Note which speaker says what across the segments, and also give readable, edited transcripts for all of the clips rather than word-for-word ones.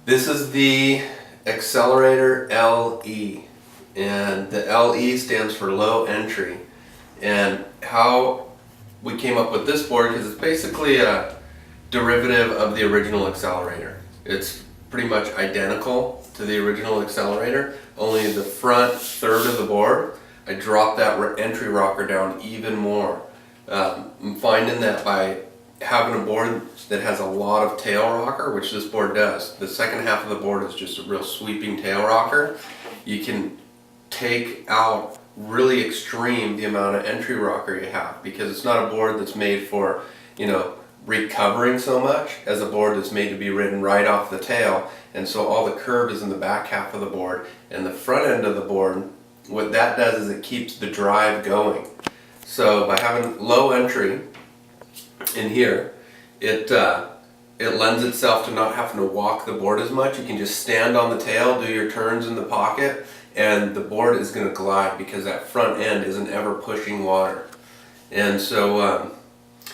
Speaker 1: This is the Accelerator L.E, and the L.E stands for low entry. And how we came up with this board, because it's basically a derivative of the original Accelerator. It's pretty much identical to the original Accelerator, only the front third of the board, I dropped that entry rocker down even more. I'm finding that by having a board that has a lot of tail rocker, which this board does, the second half of the board is just a real sweeping tail rocker, you can take out really extreme the amount of entry rocker you have, because it's not a board that's made for, you know, recovering so much as a board that's made to be ridden right off the tail. And so all the curve is in the back half of the board, and the front end of the board, what that does is it keeps the drive going. So by having low entry in here, it lends itself to not having to walk the board as much. You can just stand on the tail, do your turns in the pocket, and the board is going to glide because that front end isn't ever pushing water. And so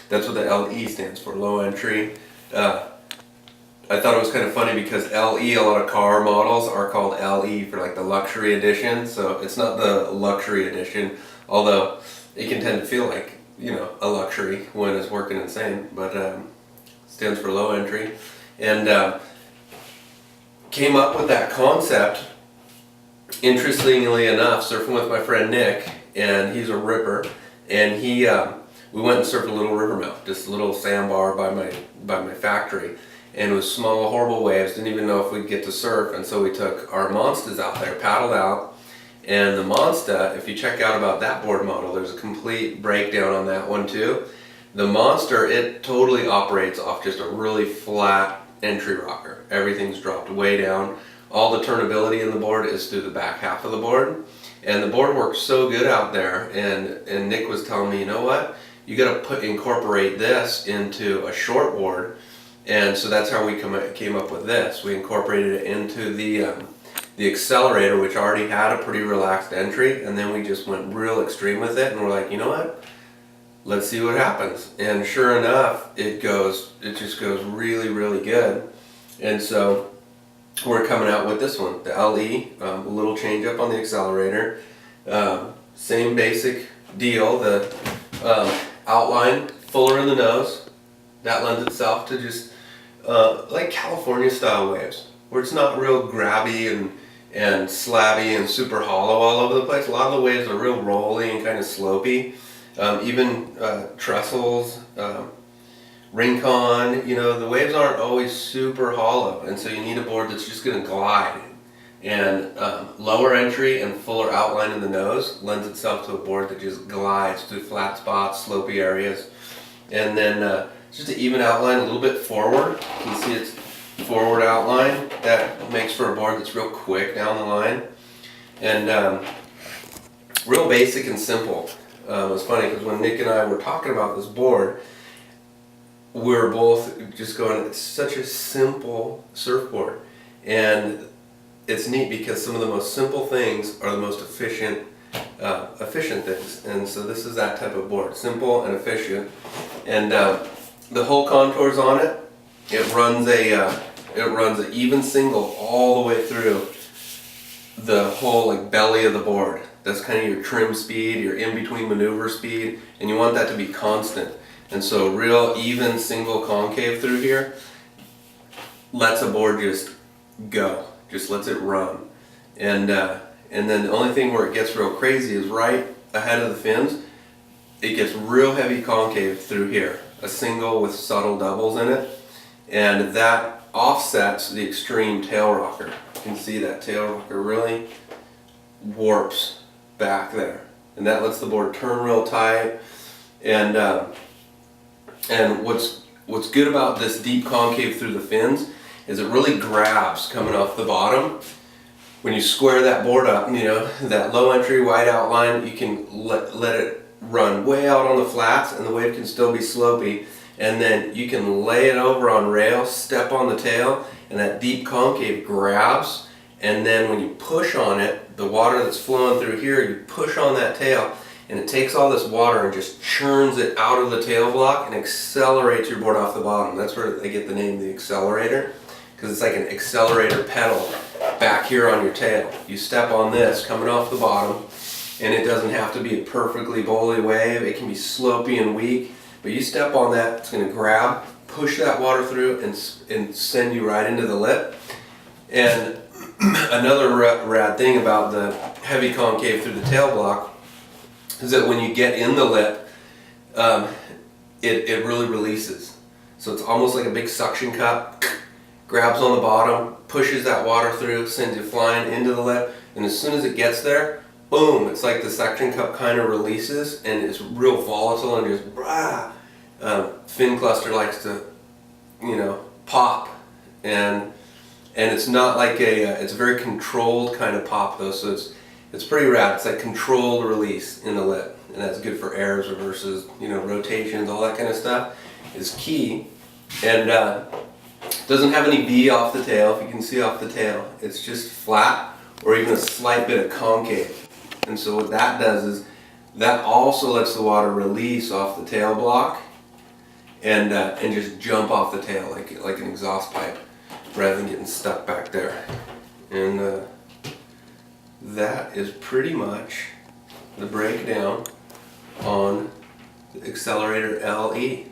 Speaker 1: that's what the L.E stands for, low entry. I thought it was kind of funny because L.E, a lot of car models are called L.E for like the luxury edition, so it's not the luxury edition, although it can tend to feel like, you know, a luxury when it's working insane, but stands for low entry. And came up with that concept, interestingly enough, surfing with my friend Nick, and he's a ripper, and we went and surfed a little river mouth, just a little sandbar by my factory, and it was small, horrible waves, didn't even know if we'd get to surf, and so we took our monsters out there, paddled out, and the Monster, if you check out about that board model, there's a complete breakdown on that one too. The Monster, it totally operates off just a really flat entry rocker. Everything's dropped way down. All the turnability in the board is through the back half of the board. And the board works so good out there, and Nick was telling me, you know what? You gotta incorporate this into a short board. And so that's how we came up with this. We incorporated it into the Accelerator, which already had a pretty relaxed entry, and then we just went real extreme with it, and we're like, you know what? Let's see what happens. And sure enough, it just goes really, really good. And so we're coming out with this one, the L.E, a little change up on the Accelerator. Same basic deal, the outline fuller in the nose. That lends itself to just like California style waves, where it's not real grabby and slabby and super hollow all over the place. A lot of the waves are real rolly and kind of slopey. Even trestles, Rincon, you know, the waves aren't always super hollow, and so you need a board that's just going to glide. And lower entry and fuller outline in the nose lends itself to a board that just glides through flat spots, slopey areas. And then just an even outline a little bit forward. You can see it's forward outline. That makes for a board that's real quick down the line. And real basic and simple. It was funny because when Nick and I were talking about this board, we were both just going, it's such a simple surfboard. And it's neat because some of the most simple things are the most efficient things. And so this is that type of board, simple and efficient. And the whole contours on it, it runs an even single all the way through the whole like belly of the board. That's kind of your trim speed, your in-between maneuver speed, and you want that to be constant. And so real even single concave through here lets a board just go, just lets it run. And then the only thing where it gets real crazy is right ahead of the fins. It gets real heavy concave through here, a single with subtle doubles in it, and that offsets the extreme tail rocker. You can see that tail rocker really warps back there, and that lets the board turn real tight. And what's good about this deep concave through the fins is it really grabs coming off the bottom. When you square that board up, you know, that low entry wide outline, you can let it run way out on the flats, and the wave can still be slopey, and then you can lay it over on rail, step on the tail, and that deep concave grabs, and then when you push on it, the water that's flowing through here, you push on that tail, and it takes all this water and just churns it out of the tail block and accelerates your board off the bottom. That's where they get the name the Accelerator, because it's like an accelerator pedal back here on your tail. You step on this coming off the bottom, and it doesn't have to be a perfectly bowly wave. It can be slopey and weak, but you step on that, it's going to grab, push that water through, and send you right into the lip. And another rad thing about the heavy concave through the tail block is that when you get in the lip, it really releases. So it's almost like a big suction cup, grabs on the bottom, pushes that water through, sends you flying into the lip, and as soon as it gets there, boom, it's like the suction cup kind of releases, and it's real volatile and just brah. Fin cluster likes to, pop, and it's not like it's a very controlled kind of pop though, so it's pretty rad. It's like controlled release in the lip, and that's good for airs, reverses, rotations, all that kind of stuff is key. And doesn't have any V off the tail, if you can see off the tail. It's just flat or even a slight bit of concave. And so what that does is that also lets the water release off the tail block and just jump off the tail like an exhaust pipe rather than getting stuck back there. And that is pretty much the breakdown on the Accelerator L.E.